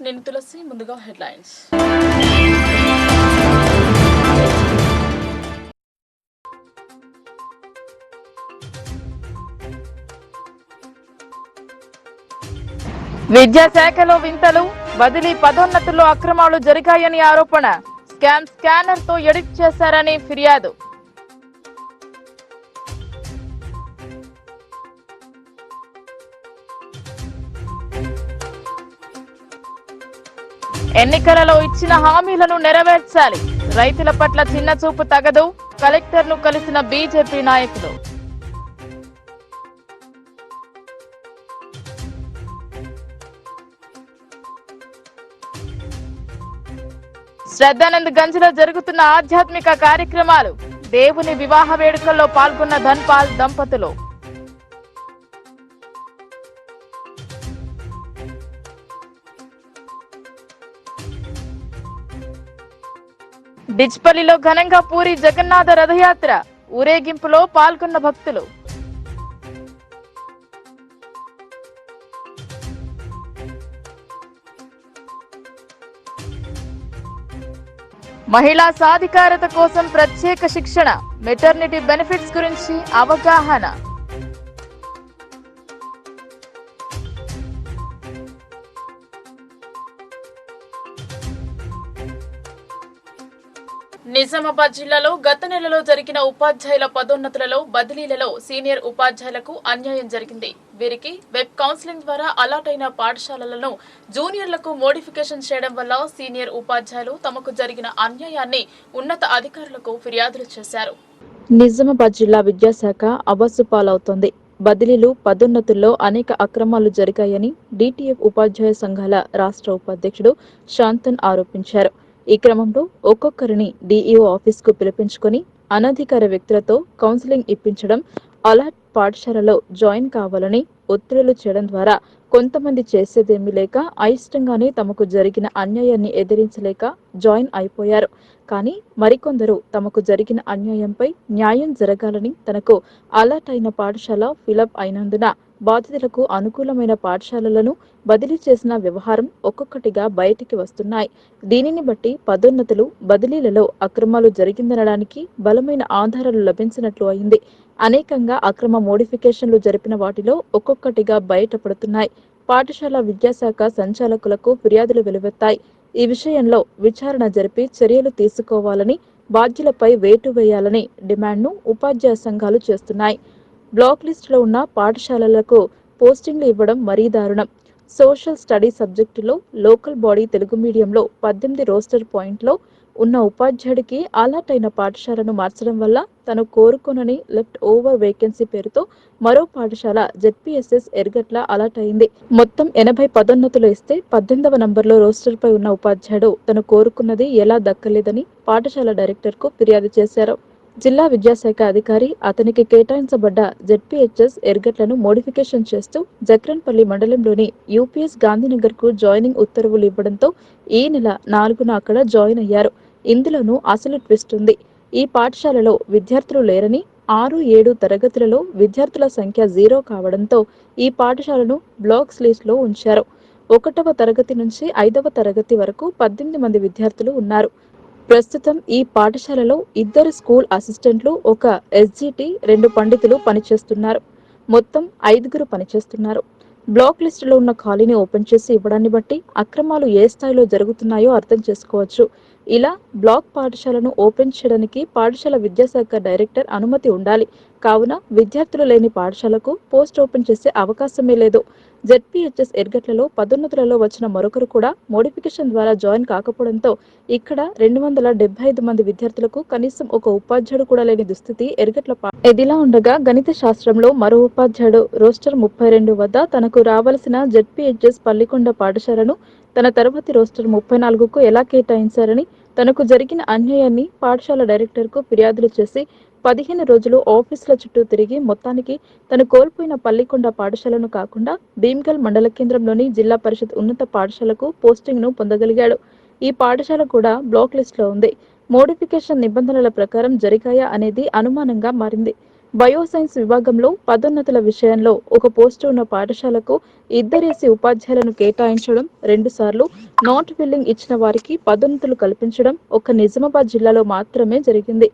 నేను తులసి. ముందుగా హెడ్లైన్స్. విద్యాశాఖలో వింతలు, బదిలీ పదోన్నతుల్లో అక్రమాలు జరిగాయని ఆరోపణ. స్కానర్ తో ఎడిట్ చేశారని ఫిర్యాదు. ఎన్నికలలో ఇచ్చిన హామీలను నెరవేర్చాలి. రైతుల పట్ల చిన్న చూపు తగదు. కలెక్టర్ను కలిసిన బీజేపీ నాయకులు. శ్రద్ధానంద్ గంజ్లో జరుగుతున్న ఆధ్యాత్మిక కార్యక్రమాలు. దేవుని వివాహ వేడుకల్లో పాల్గొన్న ధన్పాల్ దంపతులు. డిచ్పల్లిలో ఘనంగా పూరి జగన్నాథ రథయాత్ర. ఊరేగింపులో పాల్గొన్న భక్తులు. మహిళా సాధికారత కోసం ప్రత్యేక శిక్షణ. మెటర్నిటీ బెనిఫిట్స్ గురించి అవగాహన. నిజామాబాద్ జిల్లాలో గత నెలలో జరిగిన ఉపాధ్యాయుల పదోన్నతులలో, బదిలీలలో సీనియర్ ఉపాధ్యాయులకు అన్యాయం జరిగింది. వీరికి వెబ్ కౌన్సిలింగ్ ద్వారా అలాట్ అయిన పాఠశాలలను జూనియర్లకు మోడిఫికేషన్ చేయడం వల్ల సీనియర్ ఉపాధ్యాయులు తమకు జరిగిన అన్యాయాన్ని ఉన్నత అధికారులకు ఫిర్యాదులు చేశారు. నిజామాబాద్ జిల్లా విద్యాశాఖ అబాసు పాలవుతోంది. బదిలీలు, పదోన్నతుల్లో అనేక అక్రమాలు జరిగాయని డిటిఎఫ్ ఉపాధ్యాయ సంఘాల రాష్ట్ర ఉపాధ్యక్షుడు శాంతన్ ఆరోపించారు. ఈ క్రమంలో ఒక్కొక్కరిని డిఈఓ ఆఫీస్కు పిలిపించుకొని అనధికార వ్యక్తులతో కౌన్సిలింగ్ ఇప్పించడం, అలాట్ పాఠశాలలో జాయిన్ కావాలని ఒత్తిడులు చేయడం ద్వారా కొంతమంది చేసేదేమీ లేక అయిష్టంగానే తమకు జరిగిన అన్యాయాన్ని ఎదిరించలేక జాయిన్ అయిపోయారు. కానీ మరికొందరు తమకు జరిగిన అన్యాయంపై న్యాయం జరగాలని తనకు అలాట్ అయిన పాఠశాల ఫిలప్ అయినందున బాధితులకు అనుకూలమైన పాఠశాలలను బదిలీ చేసిన వ్యవహారం ఒక్కొక్కటిగా బయటికి వస్తున్నాయి. దీనిని బట్టి పదోన్నతులు, బదిలీలలో అక్రమాలు జరిగిందనడానికి బలమైన ఆధారాలు లభించినట్లు అయింది. అనేకంగా అక్రమ మోడిఫికేషన్లు జరిపిన వాటిలో ఒక్కొక్కటిగా బయటపడుతున్నాయి. పాఠశాల విద్యాశాఖ సంచాలకులకు ఫిర్యాదులు వెలువెత్తాయి. ఈ విషయంలో విచారణ జరిపి చర్యలు తీసుకోవాలని, బాధ్యులపై వేటు వేయాలని డిమాండ్ను ఉపాధ్యాయ సంఘాలు చేస్తున్నాయి. బ్లాక్ లిస్టులో ఉన్న పాఠశాలలకు పోస్టింగ్లు ఇవ్వడం మరీ దారుణం. సోషల్ స్టడీ సబ్జెక్టులో లోకల్ బాడీ తెలుగు మీడియంలో 18 రోస్టర్ పాయింట్లో ఉన్న ఉపాధ్యాయుడికి అలాట్ అయిన పాఠశాలను మార్చడం వల్ల తను కోరుకోనని లెఫ్ట్ ఓవర్ వేకెన్సీ పేరుతో మరో పాఠశాల జెడ్పీఎస్ఎస్ ఎర్గట్ల అలాట్ అయింది. మొత్తం 80 పదోన్నతులు ఇస్తే 18వ నంబర్లో రోస్టర్పై ఉన్న ఉపాధ్యాయుడు తను కోరుకున్నది ఎలా దక్కలేదని పాఠశాల డైరెక్టర్కు ఫిర్యాదు చేశారు. జిల్లా విద్యాశాఖ అధికారి అతనికి కేటాయించబడ్డ జెడ్పీహెచ్ఎస్ ఎర్గట్లను మోడిఫికేషన్ చేస్తూ జక్రన్పల్లి మండలంలోని యూపీఎస్ గాంధీనగర్కు జాయినింగ్ ఉత్తర్వులు ఇవ్వడంతో ఈ నెల 4న అక్కడ జాయిన్ అయ్యారు. ఇందులోనూ అసలు ట్విస్ట్ ఉంది. ఈ పాఠశాలలో విద్యార్థులు లేరని, 6, 7 తరగతులలో విద్యార్థుల సంఖ్య 0 కావడంతో ఈ పాఠశాలను బ్లాక్స్ లిస్టులో ఉంచారు. 1వ తరగతి నుంచి 5వ తరగతి వరకు 18 మంది విద్యార్థులు ఉన్నారు. ప్రస్తుతం ఈ పాఠశాలలో 2 స్కూల్ అసిస్టెంట్లు, ఒక ఎస్జిటి, 2 పండితులు పనిచేస్తున్నారు. మొత్తం 5గురు పనిచేస్తున్నారు. బ్లాక్ లిస్టులో ఉన్న ఖాళీని ఓపెన్ చేసి ఇవ్వడాన్ని బట్టి అక్రమాలు ఏ స్థాయిలో జరుగుతున్నాయో అర్థం చేసుకోవచ్చు. ఇలా బ్లాక్ పాఠశాలను ఓపెన్ చేయడానికి పాఠశాల విద్యాశాఖ డైరెక్టర్ అనుమతి ఉండాలి. కావున విద్యార్థులు లేని పాఠశాలకు పోస్ట్ ఓపెన్ చేసే అవకాశమే లేదు. జెడ్పీహెచ్ఎస్ ఎర్గట్లలో పదోన్నతులలో వచ్చిన మరొకరు కూడా మోడిఫికేషన్ ద్వారా జాయిన్ కాకపోవడంతో ఇక్కడ 275 మంది విద్యార్థులకు కనీసం ఒక ఉపాధ్యాయుడు కూడా లేని దుస్థితి ఎర్గట్ల. ఇదిలా ఉండగా గణిత శాస్త్రంలో మరో ఉపాధ్యాయుడు రోస్టర్ 32 వద్ద తనకు రావాల్సిన జెడ్పీహెచ్ఎస్ పల్లికొండ పాఠశాలను తన తరగతి రోస్టర్ 34కు ఎలా కేటాయించారని, తనకు జరిగిన అన్యాయాన్ని పాఠశాల డైరెక్టర్కు ఫిర్యాదులు చేసి 15 రోజులు ఆఫీసుల చుట్టూ తిరిగి మొత్తానికి తను కోల్పోయిన పల్లికొండ పాఠశాలను కాకుండా భీమ్గల్ మండల కేంద్రంలోని జిల్లా పరిషత్ ఉన్నత పాఠశాలకు పోస్టింగ్ను పొందగలిగాడు. ఈ పాఠశాల కూడా బ్లాక్ లిస్టులో ఉంది. మోడిఫికేషన్ నిబంధనల ప్రకారం జరిగాయా అనేది అనుమానంగా మారింది. బయోసైన్స్ విభాగంలో పదోన్నతుల విషయంలో ఒక పోస్టు ఉన్న పాఠశాలకు 2 ఉపాధ్యాయులను కేటాయించడం, 2 సార్లు నాట్ ఫిల్లింగ్ ఇచ్చిన వారికి పదోన్నతులు కల్పించడం ఒక్క నిజామాబాద్ జిల్లాలో మాత్రమే జరిగింది.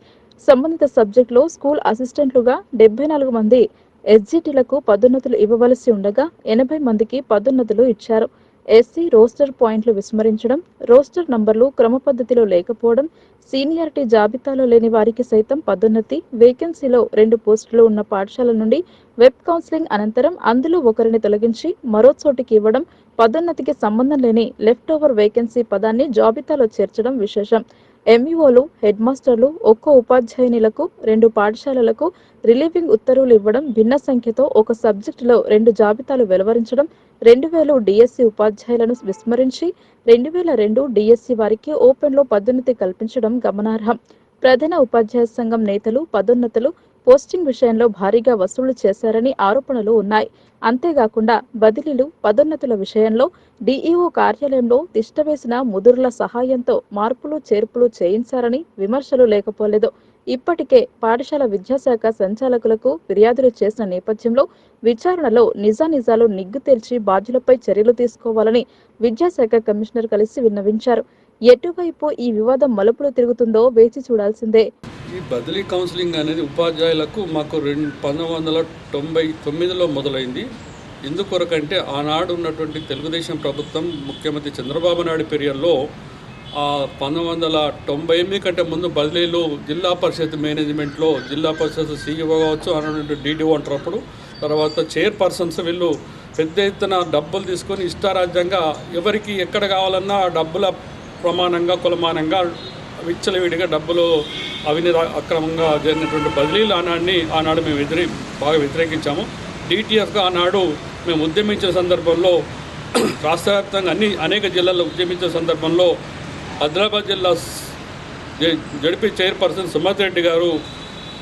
సంబంధిత సబ్జెక్టులో స్కూల్ అసిస్టెంట్లుగా 74 మంది ఎస్జిటిలకు పదోన్నతులు ఇవ్వవలసి ఉండగా 80 మందికి పదోన్నతులు ఇచ్చారు. ఎస్సీ రోస్టర్ పాయింట్లు విస్మరించడం, రోస్టర్ నంబర్లు క్రమపద్ధతిలో లేకపోవడం, సీనియారిటీ జాబితాలో లేని వారికి సైతం పదోన్నతి, వేకెన్సీలో 2 పోస్టులు ఉన్న పాఠశాల నుండి వెబ్ కౌన్సిలింగ్ అనంతరం అందులో ఒకరిని తొలగించి మరో చోటికి ఇవ్వడం, పదోన్నతికి సంబంధం లేని లెఫ్ట్ ఓవర్ వేకెన్సీ పదాన్ని జాబితాలో చేర్చడం విశేషం. ఎంఈఓలు, హెడ్ మాస్టర్లు ఒక్కో ఉపాధ్యాయునిలకు 2 పాఠశాలలకు రిలీవింగ్ ఉత్తర్వులు ఇవ్వడం, భిన్న సంఖ్యతో ఒక సబ్జెక్టులో 2 జాబితాలు వెలువరించడం, 2000 డిఎస్సి ఉపాధ్యాయులను విస్మరించి 2002 డిఎస్సి వారికి ఓపెన్లో పదోన్నతి కల్పించడం గమనార్హం. ప్రధాన ఉపాధ్యాయ సంఘం నేతలు పదోన్నతులు, పోస్టింగ్ విషయంలో భారీగా వసూలు చేశారని ఆరోపణలు ఉన్నాయి. అంతేకాకుండా బదిలీలు, పదోన్నతుల విషయంలో డిఈఓ కార్యాలయంలో తిష్టవేసిన ముదురుల సహాయంతో మార్పులు చేర్పులు చేయించారని విమర్శలు లేకపోలేదు. ఇప్పటికే పాఠశాల విద్యాశాఖ సంచాలకులకు ఫిర్యాదులు చేసిన నేపథ్యంలో విచారణలో నిజానిజాలు నిగ్గు తేల్చి బాధ్యులపై చర్యలు తీసుకోవాలని విద్యాశాఖ కమిషనర్ కలిసి విన్నవించారు. ఎటువైపు ఈ వివాదం మలుపులు తిరుగుతుందో వేచి చూడాల్సిందే. ఈ బదిలీ కౌన్సిలింగ్ అనేది ఉపాధ్యాయులకు మాకు 1999లో మొదలైంది. ఎందుకొరకంటే ఆనాడు ఉన్నటువంటి తెలుగుదేశం ప్రభుత్వం ముఖ్యమంత్రి చంద్రబాబు నాయుడు పీరియడ్లో 1998 కంటే ముందు బదిలీలు జిల్లా పరిషత్ మేనేజ్మెంట్లో జిల్లా పరిషత్ సీఈఓ కావచ్చు, అన్నటువంటి డీడీఓ అంటారు. తర్వాత చైర్పర్సన్స్ వీళ్ళు పెద్ద ఎత్తున డబ్బులు తీసుకొని ఇష్టారాజ్యంగా ఎవరికి ఎక్కడ కావాలన్నా డబ్బుల ప్రమాణంగా కులమానంగా విచ్చలవిడిగా డబ్బులు అవినీతి అక్రమంగా జరిగినటువంటి బదిలీలు ఆనాడు మేము బాగా వ్యతిరేకించాము. డిటిఎఫ్గా ఆనాడు మేము ఉద్యమించే సందర్భంలో రాష్ట్ర వ్యాప్తంగా అనేక జిల్లాల్లో ఉద్యమించే సందర్భంలో ఆదిలాబాద్ జిల్లా జడ్పీ చైర్పర్సన్ సుమతి రెడ్డి గారు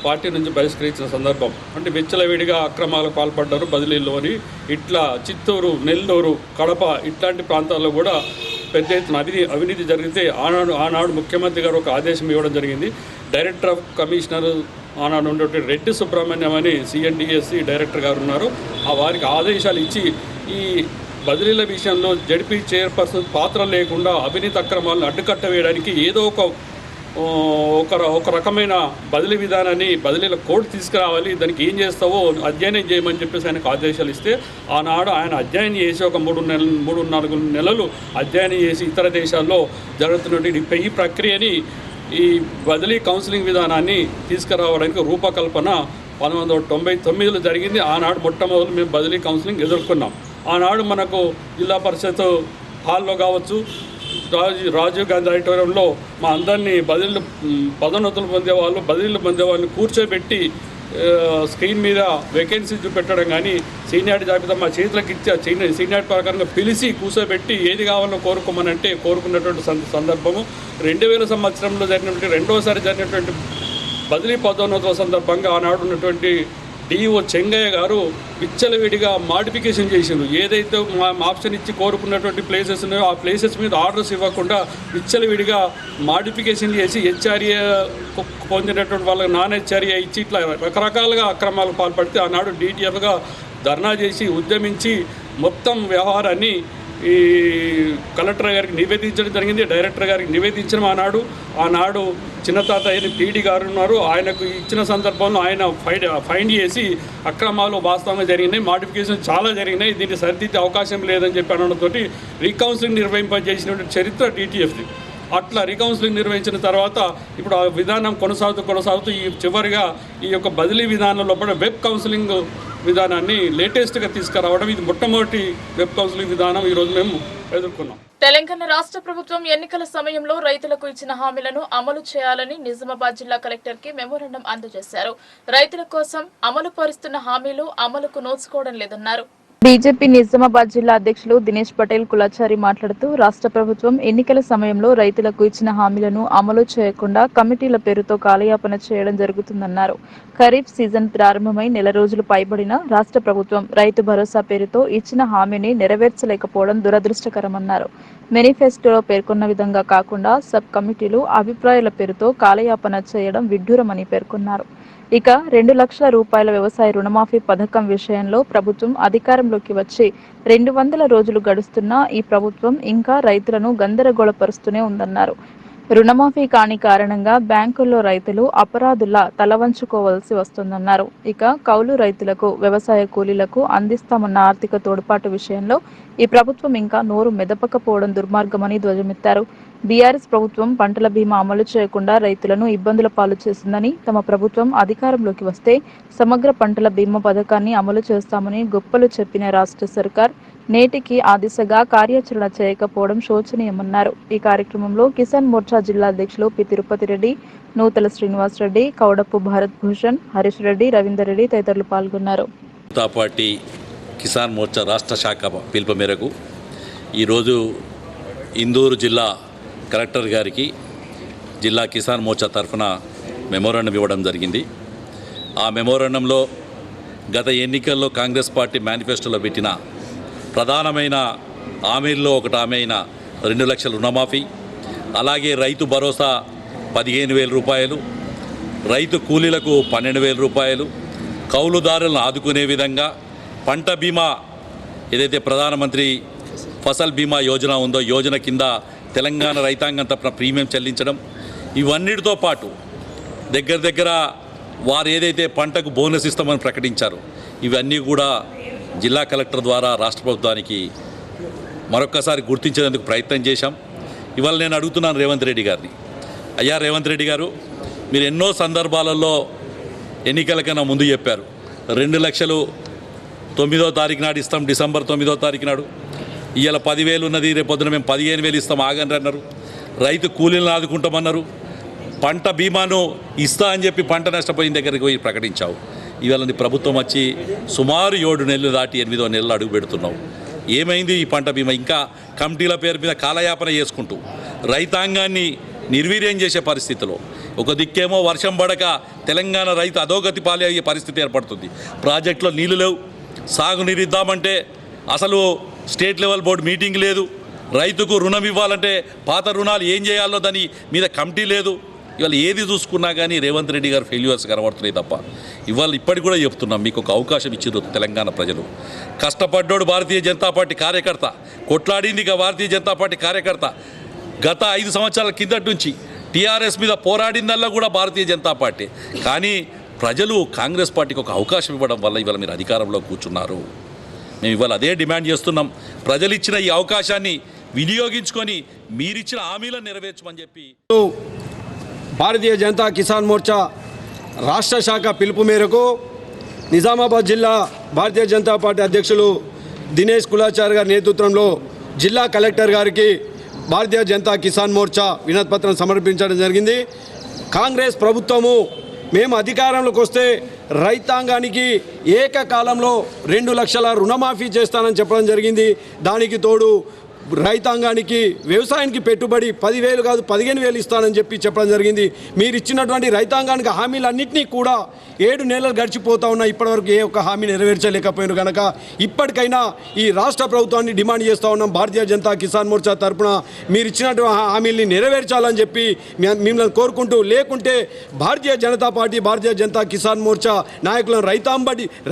పార్టీ నుంచి బహిష్కరించిన సందర్భం. అంటే విచ్చలవిడిగా అక్రమాలకు పాల్పడ్డారు బదిలీల్లో అని. ఇట్లా చిత్తూరు, నెల్లూరు, కడప ఇట్లాంటి ప్రాంతాల్లో కూడా పెద్ద ఎత్తున అవినీతి జరిగితే ఆనాడు ముఖ్యమంత్రి గారు ఒక ఆదేశం ఇవ్వడం జరిగింది. డైరెక్టర్ ఆఫ్ కమిషనర్ ఆనాడు ఉన్నటువంటి రెడ్డి సుబ్రహ్మణ్యం అని సిఎన్డిఎస్సి డైరెక్టర్ గారు ఉన్నారు. వారికి ఆదేశాలు ఇచ్చి ఈ బదిలీల విషయంలో జడ్పీ చైర్పర్సన్ పాత్ర లేకుండా అవినీతి అక్రమాలను అడ్డుకట్ట వేయడానికి ఏదో ఒక రకమైన బదిలీ విధానాన్ని బదిలీల కోడ్ తీసుకురావాలి, దానికి ఏం చేస్తావో అధ్యయనం చేయమని చెప్పేసి ఆయనకు ఆదేశాలు ఇస్తే ఆనాడు ఆయన అధ్యయనం చేసి ఒక 3-4 నెలలు అధ్యయనం చేసి ఇతర దేశాల్లో జరుగుతున్నటువంటి ఈ ప్రక్రియని ఈ బదిలీ కౌన్సిలింగ్ విధానాన్ని తీసుకురావడానికి రూపకల్పన 1999లో జరిగింది. ఆనాడు మొట్టమొదటి మేము బదిలీ కౌన్సిలింగ్ ఎదుర్కొన్నాం. ఆనాడు మనకు జిల్లా పరిషత్ హాల్లో కావచ్చు, రాజీవ్ గాంధీ ఆడిటోరియంలో మా అందరినీ పదోన్నతులు పొందేవాళ్ళని కూర్చోబెట్టి స్క్రీన్ మీద వేకెన్సీ చూపెట్టడం కానీ, సీనియారిటీ జాబితా మా చేతులకు ఇచ్చి సీనియారిటీ ప్రకారంగా పిలిచి కూర్చోబెట్టి ఏది కావాలో కోరుకోమనంటే కోరుకున్నటువంటి సందర్భము 2000 సంవత్సరంలో జరిగినటువంటి రెండోసారి జరిగినటువంటి బదిలీ పదోన్నతుల సందర్భంగా ఆనాడు ఉన్నటువంటి డిఓ చెంగయ్య గారు విచ్చలవిడిగా మాడిఫికేషన్ చేసిండు. ఏదైతే మా ఆప్షన్ ఇచ్చి కోరుకున్నటువంటి ప్లేసెస్ ఉన్నాయో ఆ ప్లేసెస్ మీద ఆర్డర్స్ ఇవ్వకుండా విచ్చలవిడిగా మాడిఫికేషన్ చేసి హెచ్ఆర్ఏ పొందినటువంటి వాళ్ళకి నాన్ హెచ్ఆర్ఏ ఇచ్చి ఇట్లా రకరకాలుగా అక్రమాలకు పాల్పడితే ఆనాడు డిటిఎఫ్గా ధర్నా చేసి ఉద్యమించి మొత్తం వ్యవహారాన్ని ఈ కలెక్టర్ గారికి నివేదించడం జరిగింది. డైరెక్టర్ గారికి నివేదించడం ఆనాడు చిన్నతాత అయిన పీడి గారు ఉన్నారు. ఆయనకు ఇచ్చిన సందర్భంలో ఆయన ఫైండ్ చేసి అక్రమాలు వాస్తవంగా జరిగినాయి, మాడిఫికేషన్ చాలా జరిగినాయి, దీన్ని సరిదిద్దే అవకాశం లేదని చెప్పి అనడంతో రీకౌన్సిలింగ్ నిర్వహింపజేసినటువంటి చరిత్ర డిటిఎఫ్ది. అట్లా రీకౌన్సిలింగ్ నిర్వహించిన తర్వాత ఇప్పుడు ఆ విధానం కొనసాగుతూ ఈ చివరిగా ఈ యొక్క బదిలీ విధానంలో వెబ్ కౌన్సిలింగ్ విధానాన్ని లేటెస్ట్గా తీసుకురావడం, ఇది మొట్టమొదటి వెబ్ కౌన్సిలింగ్ విధానం ఈరోజు మేము ఎదుర్కొన్నాం. తెలంగాణ రాష్ట్ర ప్రభుత్వం ఎన్నికల సమయంలో రైతులకు ఇచ్చిన హామీలను అమలు చేయాలని నిజామాబాద్ జిల్లా కలెక్టర్ కి మెమోరాండం అందజేశారు. రైతుల కోసం అమలు పరుస్తున్న హామీలు అమలుకు నోచుకోవడం లేదన్నారు. బీజేపీ నిజామాబాద్ జిల్లా అధ్యక్షులు దినేష్ పటేల్ కులాచారి మాట్లాడుతూ రాష్ట్ర ప్రభుత్వం ఎన్నికల సమయంలో రైతులకు ఇచ్చిన హామీలను అమలు చేయకుండా కమిటీల పేరుతో కాలయాపన చేయడం జరుగుతుందన్నారు. ఖరీఫ్ సీజన్ ప్రారంభమై నెల రోజులు పైబడిన రాష్ట్ర ప్రభుత్వం రైతు భరోసా పేరుతో ఇచ్చిన హామీని నెరవేర్చలేకపోవడం దురదృష్టకరమన్నారు. మేనిఫెస్టోలో పేర్కొన్న విధంగా కాకుండా సబ్ కమిటీలు అభిప్రాయాల పేరుతో కాలయాపన చేయడం విడ్డూరమని పేర్కొన్నారు. ఇక 2 లక్షల రూపాయల వ్యవసాయ రుణమాఫీ పథకం విషయంలో ప్రభుత్వం అధికారంలోకి వచ్చి 200 రోజులు గడుస్తున్నా ఈ ప్రభుత్వం ఇంకా రైతులను గందరగోళపరుస్తూనే ఉందన్నారు. రుణమాఫీ కాని కారణంగా బ్యాంకుల్లో రైతులు అపరాధుల్లా తలవంచుకోవాల్సి వస్తుందన్నారు. ఇక కౌలు రైతులకు వ్యవసాయ కూలీలకు అందిస్తామన్న ఆర్థిక తోడ్పాటు విషయంలో ఈ ప్రభుత్వం ఇంకా నోరు మెదపకపోవడం దుర్మార్గమని ధ్వజమెత్తారు. బీఆర్ఎస్ ప్రభుత్వం పంటల బీమా అమలు చేయకుండా రైతులను ఇబ్బందుల పాలు చేసిందని, తమ ప్రభుత్వం అధికారంలోకి వస్తే సమగ్ర పంటల బీమా పథకాన్ని అమలు చేస్తామని గొప్పలు చెప్పిన రాష్ట్ర సర్కార్ నేటికి ఆ దిశగా కార్యాచరణ చేయకపోవడం శోచనీయమన్నారు. ఈ కార్యక్రమంలో కిసాన్ మోర్చా జిల్లా అధ్యక్షులు పి తిరుపతి రెడ్డి, నూతల శ్రీనివాస్ రెడ్డి, కౌడపు భారత్ భూషణ్, హరీష్ రెడ్డి, రవీందర్ రెడ్డి తదితరులు పాల్గొన్నారు. పార్టీ కిసాన్ మోర్చా రాష్ట్ర శాఖ పిలుపు మేరకు ఈరోజు ఇందూరు జిల్లా కలెక్టర్ గారికి జిల్లా కిసాన్ మోర్చా తరఫున మెమోరాండం ఇవ్వడం జరిగింది. ఆ మెమోరాండంలో గత ఎన్నికల్లో కాంగ్రెస్ పార్టీ మేనిఫెస్టోలో పెట్టిన ప్రధానమైన హామీల్లో ఒకటి హామీ అయిన 2 లక్షల రుణమాఫీ, అలాగే రైతు భరోసా 15,000 రూపాయలు, రైతు కూలీలకు 12,000 రూపాయలు, కౌలుదారులను ఆదుకునే విధంగా పంట బీమా ఏదైతే ప్రధానమంత్రి ఫసల్ బీమా యోజన ఉందో యోజన కింద తెలంగాణ రైతాంగం తరపున ప్రీమియం చెల్లించడం, ఇవన్నిటితో పాటు దగ్గర వారు ఏదైతే పంటకు బోనస్ ఇస్తామని ప్రకటించారో ఇవన్నీ కూడా జిల్లా కలెక్టర్ ద్వారా రాష్ట్ర ప్రభుత్వానికి మరొక్కసారి గుర్తించేందుకు ప్రయత్నం చేశాం. ఇవాళ నేను అడుగుతున్నాను రేవంత్ రెడ్డి గారిని, అయ్యా రేవంత్ రెడ్డి గారు, మీరు ఎన్నో సందర్భాలలో ఎన్నికల కన్నా ముందు చెప్పారు 2 లక్షలు 9వ తారీఖు నాడు ఇస్తాం, డిసెంబర్ 9వ తారీఖు నాడు. ఇవాళ 10,000 ఉన్నది, రేపొద్దున మేము 15,000 ఇస్తాం ఆగండి అన్నారు. రైతు కూలీలను ఆదుకుంటామన్నారు. పంట బీమాను ఇస్తా అని చెప్పి పంట నష్టపోయిన దగ్గరికి పోయి ప్రకటించావు. ఇవాళ నీ ప్రభుత్వం వచ్చి సుమారు 7 నెలలు దాటి 8వ నెలలు అడుగు పెడుతున్నావు. ఏమైంది ఈ పంట బీమా? ఇంకా కమిటీల పేరు మీద కాలయాపన చేసుకుంటూ రైతాంగాన్ని నిర్వీర్యం చేసే పరిస్థితిలో, ఒక దిక్కేమో వర్షం పడక తెలంగాణ రైతు అధోగతి పాలే అయ్యే పరిస్థితి ఏర్పడుతుంది. ప్రాజెక్టులో నీళ్లు లేవు, సాగునీరు ఇద్దామంటే అసలు స్టేట్ లెవెల్ బోర్డు మీటింగ్ లేదు, రైతుకు రుణం ఇవ్వాలంటే పాత రుణాలు ఏం చేయాలో దాని మీద కమిటీ లేదు. ఇవాళ ఏది చూసుకున్నా కానీ రేవంత్ రెడ్డి గారు ఫెయిల్యూర్స్ కనబడుతున్నాయి తప్ప. ఇవాళ ఇప్పటికి కూడా చెప్తున్నాం, మీకు ఒక అవకాశం ఇచ్చారు తెలంగాణ ప్రజలు. కష్టపడ్డోడు భారతీయ జనతా పార్టీ కార్యకర్త, కొట్లాడింది భారతీయ జనతా పార్టీ కార్యకర్త. గత 5 సంవత్సరాల కిందటి నుంచి టీఆర్ఎస్ మీద పోరాడిందల్లా కూడా భారతీయ జనతా పార్టీ. కానీ ప్రజలు కాంగ్రెస్ పార్టీకి ఒక అవకాశం ఇవ్వడం వల్ల ఇవాళ మీరు అధికారంలో కూర్చున్నారు. మేము ఇవాళ అదే డిమాండ్ చేస్తున్నాం. ప్రజలు ఇచ్చిన ఈ అవకాశాన్ని వినియోగించుకొని మీరిచ్చిన హామీలను నెరవేర్చమని చెప్పి భారతీయ జనతా కిసాన్ మోర్చా రాష్ట్ర శాఖ పిలుపు మేరకు నిజామాబాద్ జిల్లా భారతీయ జనతా పార్టీ అధ్యక్షులు దినేష్ కులాచారి గారి నేతృత్వంలో జిల్లా కలెక్టర్ గారికి భారతీయ జనతా కిసాన్ మోర్చా వినతిపత్రం సమర్పించడం జరిగింది. కాంగ్రెస్ ప్రభుత్వము మేము అధికారంలోకి వస్తే రైతాంగానికి ఏకకాలంలో 2 లక్షల రుణమాఫీ చేస్తానని చెప్పడం జరిగింది. దానికి తోడు రైతాంగానికి వ్యవసాయానికి పెట్టుబడి 10,000 కాదు 15,000 ఇస్తానని చెప్పడం జరిగింది. మీరు ఇచ్చినటువంటి రైతాంగానికి హామీలన్నింటినీ కూడా 7 నెలలు గడిచిపోతా ఉన్నా ఇప్పటివరకు ఏ ఒక్క హామీ నెరవేర్చలేకపోయినారు కనుక ఇప్పటికైనా ఈ రాష్ట్ర ప్రభుత్వాన్ని డిమాండ్ చేస్తూ ఉన్నాం. భారతీయ జనతా కిసాన్ మోర్చా తరఫున మీరు ఇచ్చినటువంటి హామీల్ని నెరవేర్చాలని చెప్పి మిమ్మల్ని కోరుకుంటూ, లేకుంటే భారతీయ జనతా పార్టీ భారతీయ జనతా కిసాన్ మోర్చా నాయకులను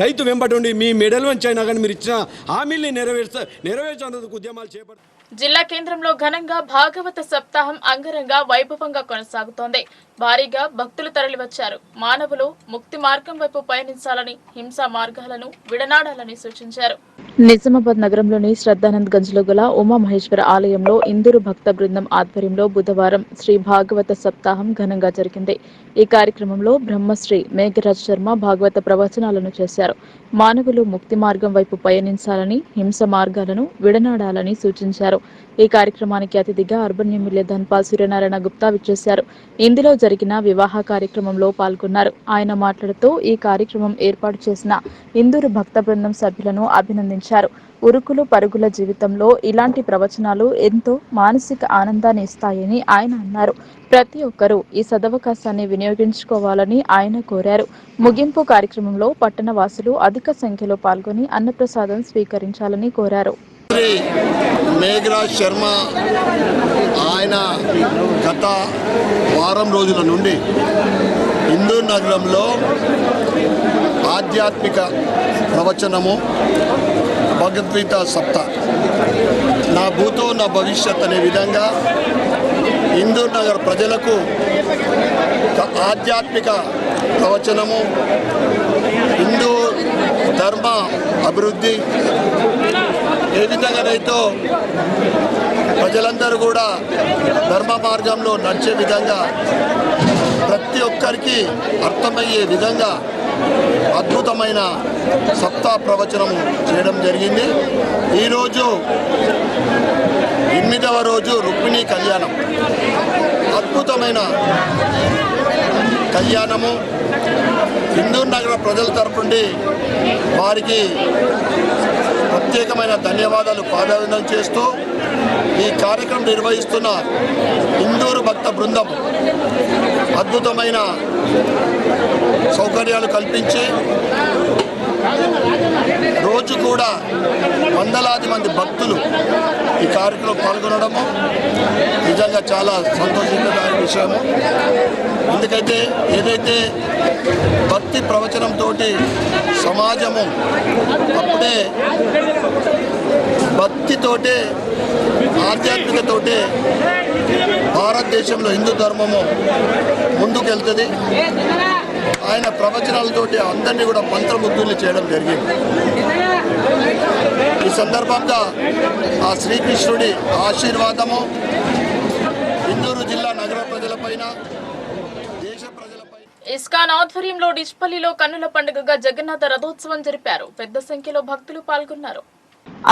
రైతు వెంబడి ఉండి మీ మెడల్ వంచైనా కానీ మీరు ఇచ్చిన హామీల్ని నెరవేర్చేందుకు ఉద్యమాలు చేపడతారు. జిల్లా కేంద్రంలో ఘనంగా భాగవత సప్తాహం అంగరంగ వైభవంగా కొనసాగుతోంది. భారీగా భక్తులు తరలివచ్చారు. మానవులు ముక్తి మార్గం వైపు పయనించాలని, హింసా మార్గాలను విడనాడాలని సూచించారు. నిజామాబాద్ నగరంలోని శ్రద్ధానంద్ గంజ్లో గల ఉమామహేశ్వర ఆలయంలో ఇందూరు భక్త బృందం ఆధ్వర్యంలో బుధవారం శ్రీ భాగవత సప్తాహం ఘనంగా జరిగింది. ఈ కార్యక్రమంలో బ్రహ్మశ్రీ మేఘరాజ్ శర్మ భాగవత ప్రవచనాలను చేశారు. మానవులు ముక్తి మార్గం వైపు పయనించాలని, హింస మార్గాలను విడనాడాలని సూచించారు. ఈ కార్యక్రమానికి అతిథిగా అర్బన్ ఎమ్మెల్యే ధన్పాల్ సూర్యనారాయణ గుప్తా విచ్చేశారు. ఇందులో జరిగిన వివాహ కార్యక్రమంలో పాల్గొన్నారు. ఆయన మాట్లాడుతూ ఈ కార్యక్రమం ఏర్పాటు చేసిన ఇందూరు భక్త బృందం సభ్యులను అభినందించారు. ఉరుకులు పరుగుల జీవితంలో ఇలాంటి ప్రవచనాలు ఎంతో మానసిక ఆనందాన్ని ఇస్తాయని ఆయన అన్నారు. ప్రతి ఒక్కరూ ఈ సదవకాశాన్ని వినియోగించుకోవాలని ఆయన కోరారు. ముగింపు కార్యక్రమంలో పట్టణ వాసులు అధిక సంఖ్యలో పాల్గొని అన్నప్రసాదం స్వీకరించాలని కోరారు. మేఘరాజ్ శర్మ ఆయన గత వారం రోజుల నుండి ఇందూరు నగరంలో ఆధ్యాత్మిక ప్రవచనము భగవద్గీత సప్త నా భూతో నా భవిష్యత్ అనే విధంగా ఇందూరు నగర ప్రజలకు ఆధ్యాత్మిక ప్రవచనము, హిందూ ధర్మ అభివృద్ధి ఏ విధంగానైతే ప్రజలందరూ కూడా ధర్మ మార్గంలో నడిచే విధంగా ప్రతి ఒక్కరికి అర్థమయ్యే విధంగా అద్భుతమైన సప్తా ప్రవచనము చేయడం జరిగింది. ఈరోజు 8వ రోజు రుక్మిణీ కళ్యాణం, అద్భుతమైన కళ్యాణము. ఇందూరు నగర ప్రజల తరపు నుండి వారికి ప్రత్యేకమైన ధన్యవాదాలు పాదాభివందనం చేస్తూ ఈ కార్యక్రమం నిర్వహిస్తున్న ఇందూరు భక్త బృందం అద్భుతమైన సౌకర్యాలు కల్పించి రోజు కూడా వందలాది మంది భక్తులు ఈ కార్యక్రమం పాల్గొనడము నిజంగా చాలా సంతోషించదగిన విషయము. ఎందుకైతే ఏదైతే భక్తి ప్రవచనంతో సమాజము అప్పుడే భక్తితోటే ఆధ్యాత్మికతోటే భారతదేశంలో హిందూ ధర్మము ముందుకెళ్తుంది. ఆయన ప్రవచనాలతోటి అందరినీ కూడా మంత్రముగ్ధుల్ని చేయడం జరిగింది. ఈ సందర్భంగా ఆ శ్రీకృష్ణుడి ఆశీర్వాదము ఇందూరు జిల్లా నగర ప్రజలపైన, దేశ ప్రజలపై. ఇస్కాన్ ఆధ్వర్యంలో డిచ్పల్లిలో కన్నుల పండుగగా జగన్నాథ రథోత్సవం జరిపారు. పెద్ద సంఖ్యలో భక్తులు పాల్గొన్నారు.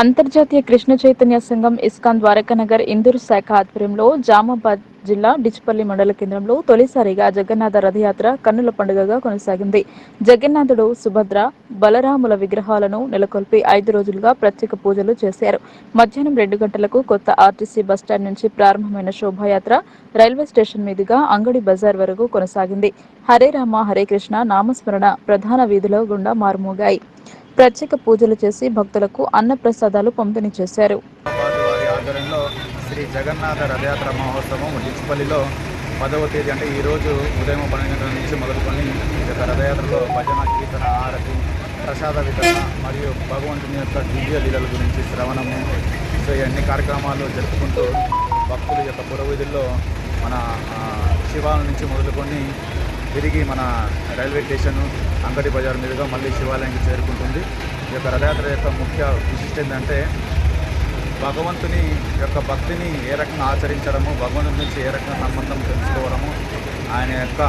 అంతర్జాతీయ కృష్ణ చైతన్య సంఘం ఇస్కాన్ ద్వారకానగర్ ఇందూరు శాఖ ఆధ్వర్యంలో జామాబాద్ జిల్లా డిచ్పల్లి మండల కేంద్రంలో తొలిసారిగా జగన్నాథ రథయాత్ర కన్నుల పండుగగా కొనసాగింది. జగన్నాథుడు, సుభద్ర, బలరాముల విగ్రహాలను నెలకొల్పి 5 రోజులుగా ప్రత్యేక పూజలు చేశారు. మధ్యాహ్నం 2 గంటలకు కొత్త ఆర్టీసీ బస్టాండ్ నుంచి ప్రారంభమైన శోభాయాత్ర రైల్వే స్టేషన్ మీదుగా అంగడి బజార్ వరకు కొనసాగింది. హరే రామ హరే కృష్ణ నామస్మరణ ప్రధాన వీధుల గుండా మారుమోగాయి. ప్రత్యేక పూజలు చేసి భక్తులకు అన్నప్రసాదాలు పంపిణీ చేశారు. శ్రీ జగన్నాథ రథయాత్ర మహోత్సవం డిచ్పల్లిలో 10వ తేదీ అంటే ఈరోజు ఉదయం 12 గంటల నుంచి మొదలుకొని ఈ యొక్క రథయాత్రలో భజన, కీర్తన, ఆరతి, ప్రసాద వితరణ మరియు భగవంతుని యొక్క దివ్య లీలల గురించి శ్రవణము, సో ఇవన్నీ కార్యక్రమాలు జరుపుకుంటూ భక్తుల యొక్క పురవీధుల్లో మన శివాలయం నుంచి మొదలుకొని తిరిగి మన రైల్వే స్టేషన్ అంగడి బజార్ మీదుగా మళ్ళీ శివాలయానికి చేరుకుంటుంది. ఈ యొక్క రథయాత్ర యొక్క ముఖ్య విశిష్టత ఏంటంటే భగవంతుని యొక్క భక్తిని ఏ రకంగా ఆచరించడము, భగవంతుని నుంచి ఏ రకంగా సంబంధం తెలుసుకోవడము, ఆయన యొక్క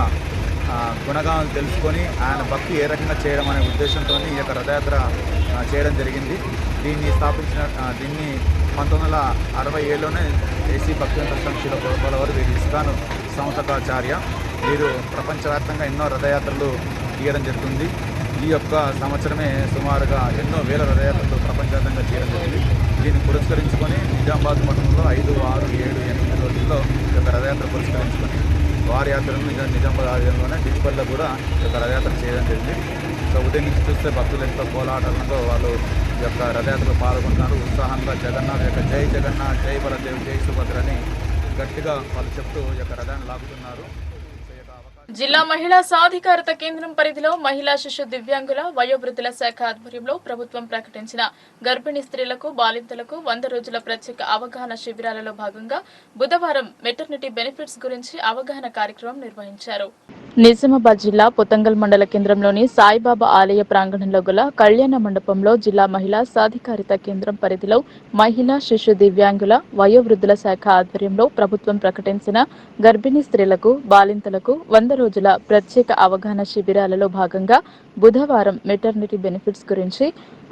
గుణగాలను తెలుసుకొని ఆయన భక్తి ఏ రకంగా చేయడం అనే ఉద్దేశంతో ఈ యొక్క రథయాత్ర చేయడం జరిగింది. దీన్ని 1967లోనే ఏసీ భక్తివంత సంస్థల ప్రభుత్వాల వారు వీరి ఇస్కాన్ సంస్థాచార్య వీరు ప్రపంచవ్యాప్తంగా ఎన్నో రథయాత్రలు తీయడం జరుగుతుంది. ఈ యొక్క సంవత్సరమే సుమారుగా ఎన్నో వేల రథయాత్రలు ప్రపంచవ్యాప్తంగా చేయడం జరిగింది. దీన్ని పురస్కరించుకొని నిజామాబాద్ పట్టణంలో 5, 6, 7, 8 రోజుల్లో ఈ యొక్క రథయాత్ర పురస్కరించుకొని వారి యాత్రను నిజామాబాద్ ఆలయంలోనే డిచ్పల్లిలో కూడా ఈ యొక్క రథయాత్ర చేయడం జరిగింది. సో ఉదయం నుంచి చూస్తే భక్తులు ఎంతో కోలాటలతో వాళ్ళు ఈ యొక్క రథయాత్రలో పాల్గొంటున్నారు. ఉత్సాహంగా జగన్నాథ్ యొక్క జై జగన్నాథ్, జై బలదేవ్, జై సుభద్ర అని గట్టిగా వాళ్ళు చెప్తూ ఈ యొక్క రథాన్ని లాగుతున్నారు. జిల్లా మహిళా సాధికారత కేంద్రం పరిధిలో మహిళా శిశు దివ్యాంగుల వయోవృద్ధుల శాఖ ఆధ్వర్యంలో ప్రభుత్వం ప్రకటించిన గర్భిణీ స్త్రీలకు, బాలింతలకు 100 రోజుల ప్రత్యేక అవగాహన శిబిరాలలో భాగంగా బుధవారం మెటర్నిటీ బెనిఫిట్స్ గురించి అవగాహన కార్యక్రమం నిర్వహించారు. నిజామాబాద్ జిల్లా పొతంగల్ మండల కేంద్రంలోని సాయిబాబా ఆలయ ప్రాంగణంలో గల కళ్యాణ మండపంలో జిల్లా మహిళా సాధికారిత కేంద్రం పరిధిలో మహిళా శిశు దివ్యాంగుల వయోవృద్ధుల శాఖ ఆధ్వర్యంలో ప్రభుత్వం ప్రకటించిన గర్భిణీ స్త్రీలకు, బాలింతలకు 100 రోజుల ప్రత్యేక అవగాహన శిబిరాలలో భాగంగా బుధవారం మెటర్నిటీ బెనిఫిట్స్ గురించి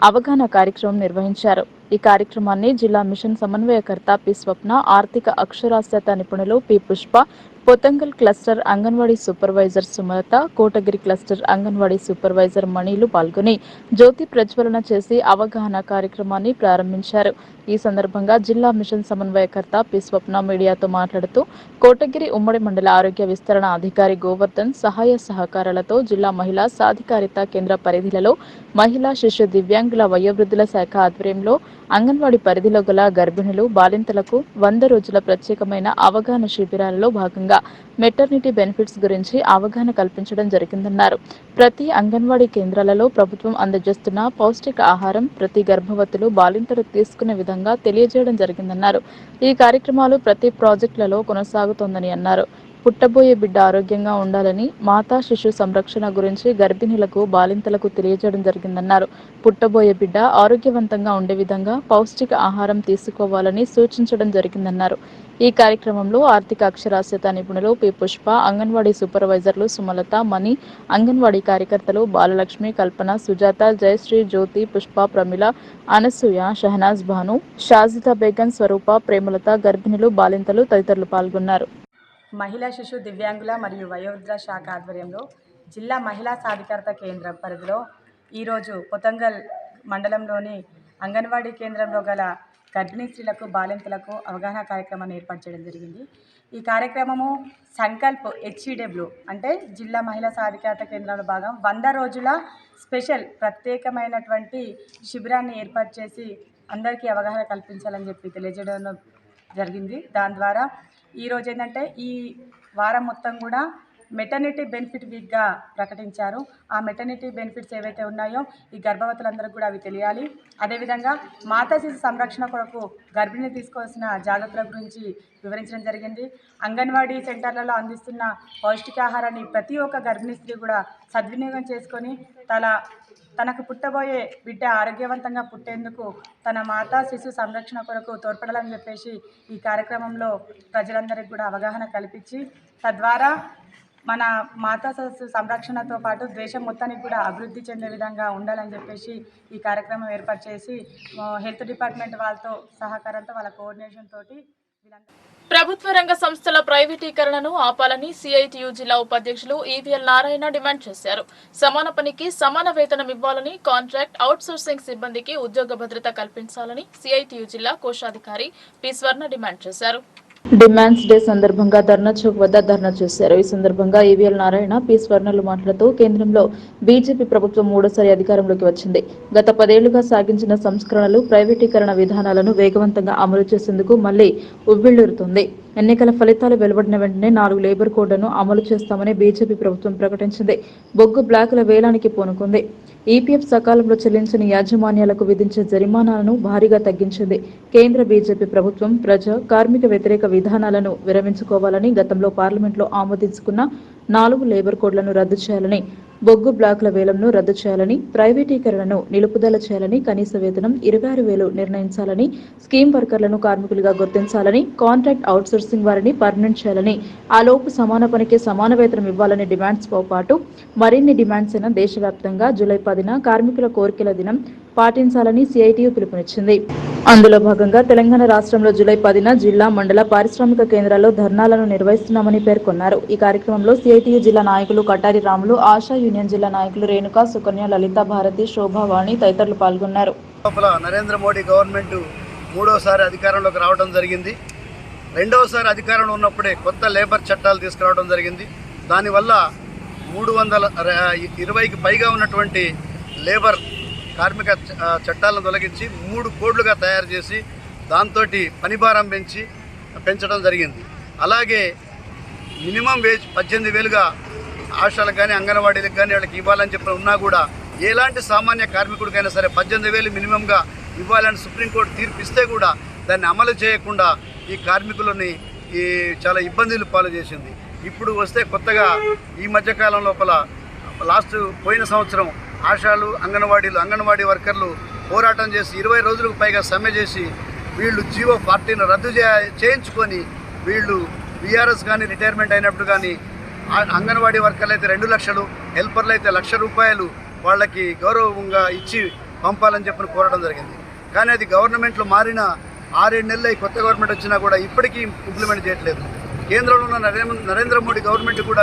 అవగాహన కార్యక్రమం నిర్వహించారు. ఈ కార్యక్రమాన్ని జిల్లా మిషన్ సమన్వయకర్త పి స్వప్న, ఆర్థిక అక్షరాస్యత నిపుణులు P Pushpa, Pothangal cluster Anganwadi supervisor Sumalatha, Kotagiri cluster Anganwadi supervisor మణిలు పాల్గొని జ్యోతి ప్రజ్వలన చేసి అవగాహన కార్యక్రమాన్ని ప్రారంభించారు. ఈ సందర్భంగా జిల్లా మిషన్ సమన్వయకర్త పి స్వప్న మీడియాతో మాట్లాడుతూ కోటగిరి ఉమ్మడి మండల ఆరోగ్య విస్తరణ అధికారి గోవర్ధన్ సహాయ సహకారాలతో జిల్లా మహిళా సాధికారిత కేంద్ర పరిధిలో మహిళా శిశు దివ్యాంగుల వయోవృద్ధుల శాఖ ఆధ్వర్యంలో అంగన్వాడీ పరిధిలో గల గర్భిణులు, బాలింతలకు 100 రోజుల ప్రత్యేకమైన అవగాహన శిబిరాలలో భాగంగా మెటర్నిటీ బెనిఫిట్స్ గురించి అవగాహన కల్పించడం జరిగిందన్నారు. ప్రతి అంగన్వాడీ కేంద్రాలలో ప్రభుత్వం అందజేస్తున్న పౌష్టిక ఆహారం ప్రతి గర్భవతులు, బాలింతలు తీసుకునే విధంగా తెలియజేయడం జరిగిందన్నారు. ఈ కార్యక్రమాలు ప్రతి ప్రాజెక్టులలో కొనసాగుతోందని అన్నారు. పుట్టబోయే బిడ్డ ఆరోగ్యంగా ఉండాలని, మాతా శిశు సంరక్షణ గురించి గర్భిణులకు, బాలింతలకు తెలియజేయడం జరిగిందన్నారు. పుట్టబోయే బిడ్డ ఆరోగ్యవంతంగా ఉండే విధంగా పౌష్టిక ఆహారం తీసుకోవాలని సూచించడం జరిగిందన్నారు. ఈ కార్యక్రమంలో ఆర్థిక అక్షరాస్యత నిపుణులు పి పుష్ప, అంగన్వాడీ సూపర్వైజర్లు సుమలత, మణి, అంగన్వాడీ కార్యకర్తలు బాలలక్ష్మి, కల్పన, సుజాత, జయశ్రీ, జ్యోతి, పుష్ప, ప్రమిళ, అనసూయ, షహనాజ్ భాను, షాజిదా బేగం, స్వరూప, ప్రేమలత, గర్భిణులు, బాలింతలు తదితరులు పాల్గొన్నారు. మహిళా శిశు దివ్యాంగుల మరియు వయోవృద్ధుల శాఖ ఆధ్వర్యంలో జిల్లా మహిళా సాధికారత కేంద్రం పరిధిలో ఈరోజు పొతంగల్ మండలంలోని అంగన్వాడీ కేంద్రంలో గల గర్భిణీ స్త్రీలకు, బాలింతలకు అవగాహన కార్యక్రమాన్ని ఏర్పాటు చేయడం జరిగింది. ఈ కార్యక్రమము సంకల్ప్ HEW అంటే జిల్లా మహిళా సాధికారత కేంద్రంలో భాగం 100 రోజుల స్పెషల్ ప్రత్యేకమైనటువంటి శిబిరాన్ని ఏర్పాటు చేసి అందరికీ అవగాహన కల్పించాలని చెప్పి తెలియజేయడం జరిగింది. దాని ద్వారా ఈరోజు ఏంటంటే ఈ వారం మొత్తం కూడా మెటర్నిటీ బెనిఫిట్ వీక్గా ప్రకటించారు. ఆ మెటర్నిటీ బెనిఫిట్స్ ఏవైతే ఉన్నాయో ఈ గర్భవతులందరికీ కూడా అవి తెలియాలి. అదేవిధంగా మాతా శిశు సంరక్షణ కొరకు గర్భిణి తీసుకోవాల్సిన జాగ్రత్తల గురించి వివరించడం జరిగింది. అంగన్వాడీ సెంటర్లలో అందిస్తున్న పౌష్టికాహారాన్ని ప్రతి ఒక్క గర్భిణీ స్త్రీ కూడా సద్వినియోగం చేసుకొని తనకు పుట్టబోయే బిడ్డ ఆరోగ్యవంతంగా పుట్టేందుకు తన మాతా శిశు సంరక్షణ కొరకు తోడ్పడాలని చెప్పేసి ఈ కార్యక్రమంలో ప్రజలందరికీ కూడా అవగాహన కల్పించి తద్వారా మన మాతా శిశు సంరక్షణతో పాటు దేశం మొత్తానికి కూడా అభివృద్ధి చెందే విధంగా ఉండాలని చెప్పేసి ఈ కార్యక్రమం ఏర్పాటు చేసి హెల్త్ డిపార్ట్మెంట్ వాళ్ళతో సహకారంతో వాళ్ళ కోఆర్డినేషన్ తోటి ప్రభుత్వ రంగ సంస్థల ప్రైవేటీకరణను ఆపాలని సిఐటియు జిల్లా ఉపాధ్యక్షులు ఈవీఎల్ నారాయణ డిమాండ్ చేశారు. సమాన పనికి సమాన వేతనం ఇవ్వాలని, కాంట్రాక్ట్ అవుట్సోర్సింగ్ సిబ్బందికి ఉద్యోగ భద్రత కల్పించాలని సిఐటియు జిల్లా కోశాధికారి పి స్వర్ణ డిమాండ్ చేశారు. డిమాండ్స్ డే సందర్భంగా ధర్నా చౌక్ వద్ద ధర్నా చేశారు. ఈ సందర్భంగా ఈవీఎల్ నారాయణ, పి స్వర్ణలు మాట్లాడుతూ కేంద్రంలో బీజేపీ ప్రభుత్వం మూడోసారి అధికారంలోకి వచ్చింది. గత 10 ఏళ్లుగా సాగించిన సంస్కరణలు, ప్రైవేటీకరణ విధానాలను వేగవంతంగా అమలు చేసేందుకు మళ్లీ ఉవ్విళ్లూరుతోంది. ఎన్నికల ఫలితాలు వెలువడిన వెంటనే 4 లేబర్ కోడ్లను అమలు చేస్తామని బీజేపీ ప్రభుత్వం ప్రకటించింది. బొగ్గు బ్లాకుల వేలానికి పూనుకుంది. ఈపీఎఫ్ సకాలంలో చెల్లించని యాజమాన్యాలకు విధించే జరిమానాలను భారీగా తగ్గించింది. కేంద్ర బీజేపీ ప్రభుత్వం ప్రజా, కార్మిక వ్యతిరేక విధానాలను విరమించుకోవాలని, గతంలో పార్లమెంట్లో ఆమోదించుకున్న 4 లేబర్ కోడ్లను రద్దు చేయాలని, బొగ్గు బ్లాకుల వేలంను రద్దు చేయాలని, ప్రైవేటీకరణను నిలుపుదల చేయాలని, కనీస వేతనం 26,000 నిర్ణయించాలని, స్కీమ్ వర్కర్లను కార్మికులుగా గుర్తించాలని, కాంట్రాక్ట్ అవుట్సోర్సింగ్ వారిని పర్మనెంట్ చేయాలని, ఆ లోపు సమాన పనికి సమాన వేతనం ఇవ్వాలనే డిమాండ్స్తో పాటు మరిన్ని డిమాండ్స్ అయిన దేశవ్యాప్తంగా జూలై 10న కార్మికుల కోరికల దినం పాటించాలని సిఐటియు పిలుపునిచ్చింది. అందులో భాగంగా తెలంగాణ రాష్ట్రంలో జూలై 10న జిల్లా, మండల పారిశ్రామిక కేంద్రాల్లో ధర్నాలను నిర్వహిస్తున్నామని పేర్కొన్నారు. ఈ కార్యక్రమంలో సిఐటియు జిల్లా నాయకులు కటారి రాములు, ఆశా యూనియన్ జిల్లా నాయకులు రేణుక, సుకన్య, లలిత, భారతి, శోభావాణి తదితరులు పాల్గొన్నారు. నరేంద్ర మోడీ గవర్నమెంట్ మూడోసారి అధికారంలోకి రావడం జరిగింది. రెండవసారి అధికారంలో ఉన్నప్పుడే కొత్త లేబర్ చట్టాలు తీసుకురావడం జరిగింది. దానివల్ల 320కి పైగా ఉన్నటువంటి లేబర్ కార్మిక చట్టాలను తొలగించి 3 కోడ్లుగా తయారు చేసి దాంతో పనిభారం పెంచడం జరిగింది. అలాగే మినిమం వేజ్ 18,000గా ఆశాలకు కానీ అంగన్వాడీలకు కానీ వాళ్ళకి ఇవ్వాలని చెప్పి ఉన్నా కూడా ఎలాంటి సామాన్య కార్మికుడికైనా సరే 18,000 మినిమంగా ఇవ్వాలని సుప్రీంకోర్టు తీర్పు ఇస్తే కూడా దాన్ని అమలు చేయకుండా ఈ కార్మికులని చాలా ఇబ్బందులు పాలు చేసింది. ఇప్పుడు వస్తే కొత్తగా ఈ మధ్యకాలం లోపల పోయిన సంవత్సరం ఆశాలు, అంగన్వాడీ వర్కర్లు పోరాటం చేసి 20 రోజులకు పైగా సమ్మె చేసి వీళ్ళు జీవో 40ను రద్దు చేయించుకొని వీళ్ళు బీఆర్ఎస్ కానీ రిటైర్మెంట్ అయినప్పుడు కానీ అంగన్వాడీ వర్కర్లు అయితే 2 లక్షలు, హెల్పర్లు అయితే 1,00,000 రూపాయలు వాళ్ళకి గౌరవంగా ఇచ్చి పంపాలని చెప్పి కోరడం జరిగింది. కానీ అది గవర్నమెంట్లు మారిన 6-7 నెలలు కొత్త గవర్నమెంట్ వచ్చినా కూడా ఇప్పటికీ ఇంప్లిమెంట్ చేయట్లేదు. కేంద్రంలో ఉన్న నరేంద్ర మోడీ గవర్నమెంట్ కూడా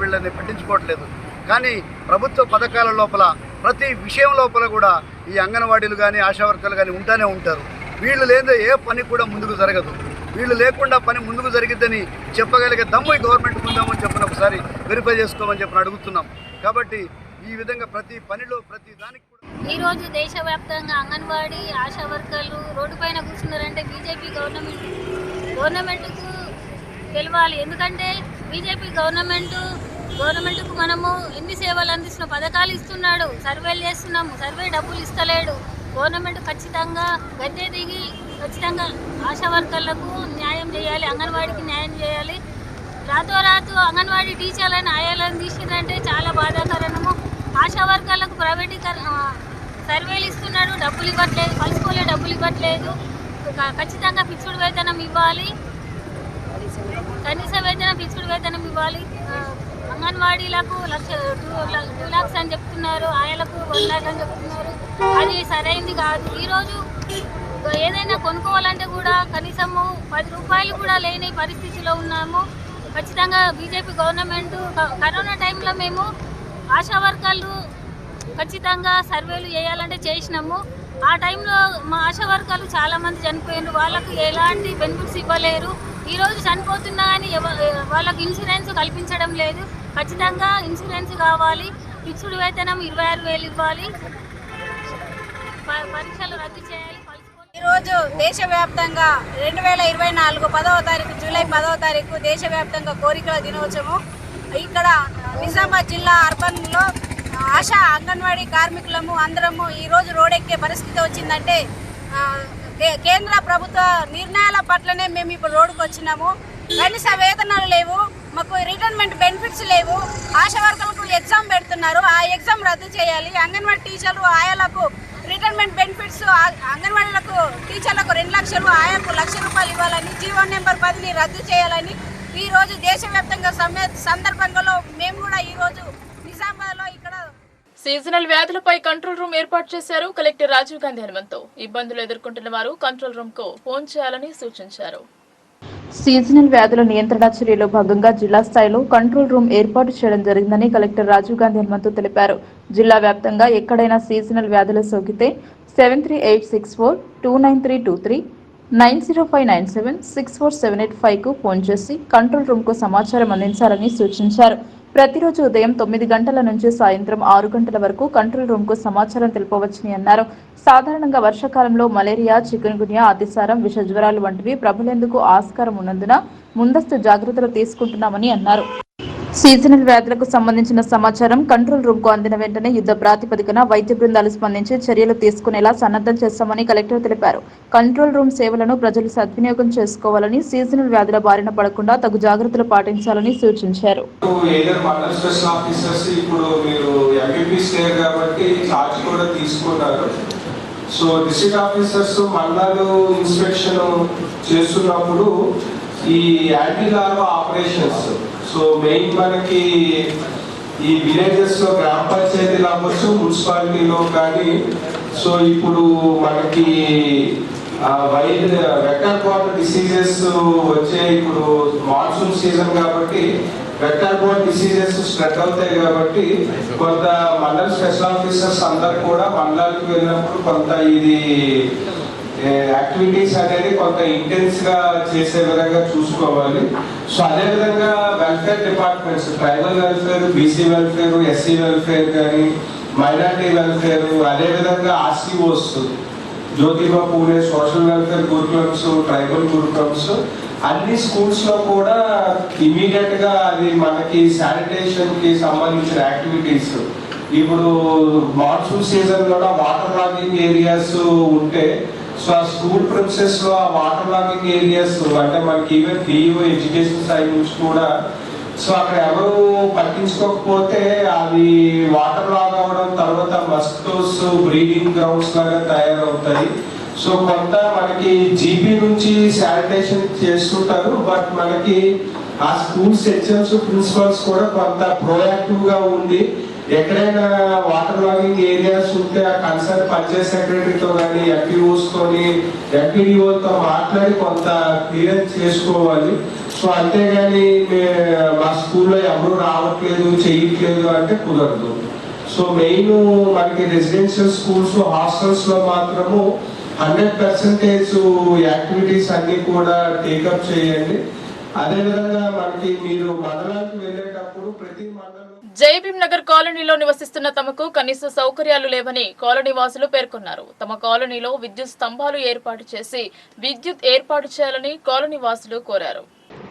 వీళ్ళని పట్టించుకోవట్లేదు. కానీ ప్రభుత్వ పథకాల లోపల ప్రతి విషయం లోపల కూడా ఈ అంగన్వాడీలు కానీ ఆశా వర్కర్లు కానీ ఉంటూనే ఉంటారు. వీళ్ళు లేదా ఏ పని కూడా ముందుకు జరగదు. వీళ్ళు లేకుండా పని ముందుకు జరిగిద్దని చెప్పగలిగే దమ్ము ఈ గవర్నమెంట్ ఉందామని చెప్పిన ఒకసారి వెరిఫై చేసుకోమని చెప్పిన అడుగుతున్నాం. కాబట్టి ఈ విధంగా ప్రతి పనిలో ప్రతి దానికి కూడా ఈరోజు దేశవ్యాప్తంగా అంగన్వాడీ ఆశా వర్కర్లు రోడ్డు పైన కూర్చున్నారంటే బీజేపీ గవర్నమెంట్కు గెలవాలి. ఎందుకంటే బీజేపీ గవర్నమెంట్కు మనము ఎన్ని సేవలు అందిస్తున్న పథకాలు ఇస్తున్నాడు, సర్వేలు చేస్తున్నాము, సర్వే డబ్బులు ఇస్తలేడు. గవర్నమెంట్ ఖచ్చితంగా గద్దె దిగి ఖచ్చితంగా ఆశా వర్కర్లకు న్యాయం చేయాలి, అంగన్వాడీకి న్యాయం చేయాలి. రాతోరాతు అంగన్వాడీ టీచర్లను ఆయాలను తీసిందంటే చాలా బాధాకరము. ఆశా వర్కర్లకు సర్వేలు ఇస్తున్నాడు, డబ్బులు ఇవ్వట్లేదు, కలుసుకోలే డబ్బులు ఇవ్వట్లేదు. ఖచ్చితంగా ఫిక్స్డ్ వేతనం ఇవ్వాలి, కనీస వేతనం ఫిక్స్డ్ వేతనం ఇవ్వాలి. అంగన్వాడీలకు 2 lakhs అని చెప్తున్నారు, ఆయాలకు 1 lakh అని చెప్తున్నారు. అది సరైంది కాదు. ఈరోజు ఏదైనా కొనుక్కోవాలంటే కూడా కనీసము 10 రూపాయలు కూడా లేని పరిస్థితిలో ఉన్నాము. ఖచ్చితంగా బీజేపీ గవర్నమెంట్ కరోనా టైంలో మేము ఆశా వర్కర్లు ఖచ్చితంగా సర్వేలు చేయాలంటే చేసినాము. ఆ టైంలో మా ఆశా వర్కర్లు చాలామంది చనిపోయారు. వాళ్ళకు ఎలాంటి బెనిఫిట్స్ ఇవ్వలేరు. ఈరోజు చనిపోతున్నా కానీ వాళ్ళకి ఇన్సూరెన్స్ కల్పించడం లేదు. ఖచ్చితంగా ఇన్సూరెన్స్ కావాలి. ఫిక్స్డ్ వేతనం 26,000 ఇవ్వాలి. పరీక్షలు రద్దు చేయాలి. ఈరోజు దేశవ్యాప్తంగా 2024 10వ తారీఖు జూలై 10వ తారీఖు దేశవ్యాప్తంగా కోరికల దినోత్సవం. ఇక్కడ నిజామాబాద్ జిల్లా అర్బన్లో ఆశా అంగన్వాడీ కార్మికులము అందరము ఈరోజు రోడ్డెక్కే పరిస్థితి వచ్చిందంటే కేంద్ర ప్రభుత్వ నిర్ణయాల పట్లనే మేము ఇప్పుడు రోడ్డుకు వచ్చినాము. కనీస వేతనాలు లేవు, మాకు రిటైర్మెంట్ బెనిఫిట్స్ లేవు. ఆశా వర్కర్లకు ఎగ్జామ్ పెడుతున్నారు, ఆ ఎగ్జామ్ రద్దు చేయాలి. అంగన్వాడీ టీచర్లు ఆయాలకు రిటైర్మెంట్ బెనిఫిట్స్, అంగన్వాడీలకు టీచర్లకు 2 లక్షలు, ఆయాకు 1 లక్ష రూపాయలు ఇవ్వాలని, జీవో నెంబర్ 10ని రద్దు చేయాలని ఈరోజు దేశవ్యాప్తంగా సందర్భంలో మేము కూడా ఈరోజు నిజామాబాద్లో ఇక్కడ సీజనల్ వ్యాధులపై కంట్రోల్ రూమ్ ఏర్పాటు చేశారు కలెక్టర్ రాజీవ్ గాంధీ హనుమంతు. ఇబ్బందులు ఎదుర్కొంటున్న వారు కంట్రోల్ రూమ్ కు ఫోన్ చేయాలని సూచించారు. సీజనల్ వ్యాధుల నియంత్రణ చర్యలో భాగంగా జిల్లా స్థాయిలో కంట్రోల్ రూమ్ ఏర్పాటు చేయడం జరిగిందని కలెక్టర్ రాజీవ్ గాంధీ హనుమంతు తెలిపారు. జిల్లా వ్యాప్తంగా ఎక్కడైనా సీజనల్ వ్యాధులు సోకితే 7386429323 90597 64785 కు ఫోన్ చేసి కంట్రోల్ రూమ్ కు సమాచారం అందించాలని సూచించారు. ప్రతిరోజు ఉదయం 9 గంటల నుంచి సాయంత్రం 6 గంటల వరకు కంట్రోల్ రూమ్ కు సమాచారం తెలుపవచ్చని అన్నారు. సాధారణంగా వర్షాకాలంలో మలేరియా, చికున్గున్యా, అతిసారం, విష జ్వరాలు వంటివి ప్రబలేందుకు ఆస్కారం ఉన్నందున ముందస్తు జాగ్రత్తలు తీసుకుంటున్నామని అన్నారు. సీజనల్ వ్యాధులకు సంబంధించిన సమాచారం కంట్రోల్ రూమ్ కు అందిన వెంటనే యుద్ధ ప్రాతిపదికన వైద్య బృందాలు స్పందించి చర్యలు తీసుకునేలా సన్నద్ధం చేస్తామని కలెక్టర్ తెలిపారు. కంట్రోల్ రూమ్ సేవలను ప్రజలు సద్వినియోగం చేసుకోవాలని, సీజనల్ వ్యాధుల బారిన పడకుండా తగు జాగ్రత్తలు పాటించాలని సూచించారు. సో డిస్ట్రిక్ట్ ఆఫీసర్స్ మండలాలు ఇన్స్పెక్షన్ చేస్తున్నప్పుడు ఈ anti larva operations, so main మనకి ఈ విలేజెస్లో గ్రామ పంచాయతీలు అవ్వచ్చు, మున్సిపాలిటీలో కానీ, సో ఇప్పుడు మనకి వెక్టర్ బార్న్ డిసీజెస్ వచ్చే, ఇప్పుడు మాన్సూన్ సీజన్ కాబట్టి వెక్టర్ బార్న్ డిసీజెస్ స్ప్రెడ్ అవుతాయి. కాబట్టి కొంత మండల స్పెషల్ ఆఫీసర్స్ అందరు కూడా మండలానికి వెళ్ళినప్పుడు కొంత ఇది యాక్టివిటీస్ అనేది కొంత ఇంటెన్స్ గా చేసే విధంగా చూసుకోవాలి. సో అదేవిధంగా welfare departments, tribal welfare, BC welfare, SC welfare కానీ, మైనారిటీ వెల్ఫేర్, అదేవిధంగా ఆర్సీఓస్, Jyotiba Phule social welfare గురుకులమ్స్, tribal గురుకులమ్స్, అన్ని స్కూల్స్ లో కూడా ఇమీడియట్ గా అది మనకి శానిటేషన్ కి సంబంధించిన యాక్టివిటీస్, ఇప్పుడు మాన్సూన్ సీజన్ లో వాటర్ లాగింగ్ ఏరియాస్ ఉంటే, సో ఆ స్కూల్ ప్రిన్సెస్ లో ఆ వాటర్ లాగింగ్ ఏరియాస్ అంటే మనకి ఈవెన్ డిఓ ఎడ్యుకేషన్ సైడ్ నుంచి కూడా, సో అక్కడ ఎవరు పట్టించుకోకపోతే అది వాటర్ లాగ్ అవ్వడం, తర్వాత మస్కిటోస్ బ్రీడింగ్ గ్రౌండ్స్ లాగా తయారవుతాయి. సో కొంత మనకి జీపీ నుంచి శానిటేషన్ చేస్తుంటారు, బట్ మనకి ఆ స్కూల్ సెక్షన్స్ ప్రిన్సిపల్స్ కూడా కొంత ప్రోయాక్టివ్గా ఉండి ఎక్కడైనా వాటర్ లాగింగ్ ఏరియాస్ ఉంటే ఆ కన్సర్న్ పంచాయత్ సెక్రటరీతో కానీ ఎంపీఓస్తోని ఎంపీడీఓతో మాట్లాడి కొంత క్లియరెన్స్ చేసుకోవాలి. సో అంతేగాని మా స్కూల్లో ఎవరు రావట్లేదు చేయట్లేదు అంటే కుదరదు. సో మెయిన్ మనకి రెసిడెన్షియల్ స్కూల్స్ హాస్టల్స్లో మాత్రము 100% యాక్టివిటీస్ అన్ని కూడా టేకప్ చేయండి. అదేవిధంగా మనకి మీరు మండలానికి వెళ్ళేటప్పుడు ప్రతి మండలం జయభీం నగర్ కాలనీలో నివసిస్తున్న తమకు కనీస సౌకర్యాలు లేవని కాలనీ వాసులు పేర్కొన్నారు. తమ కాలనీలో విద్యుత్ స్తంభాలు ఏర్పాటు చేసి విద్యుత్ ఏర్పాటు చేయాలని కాలనీ వాసులు కోరారు.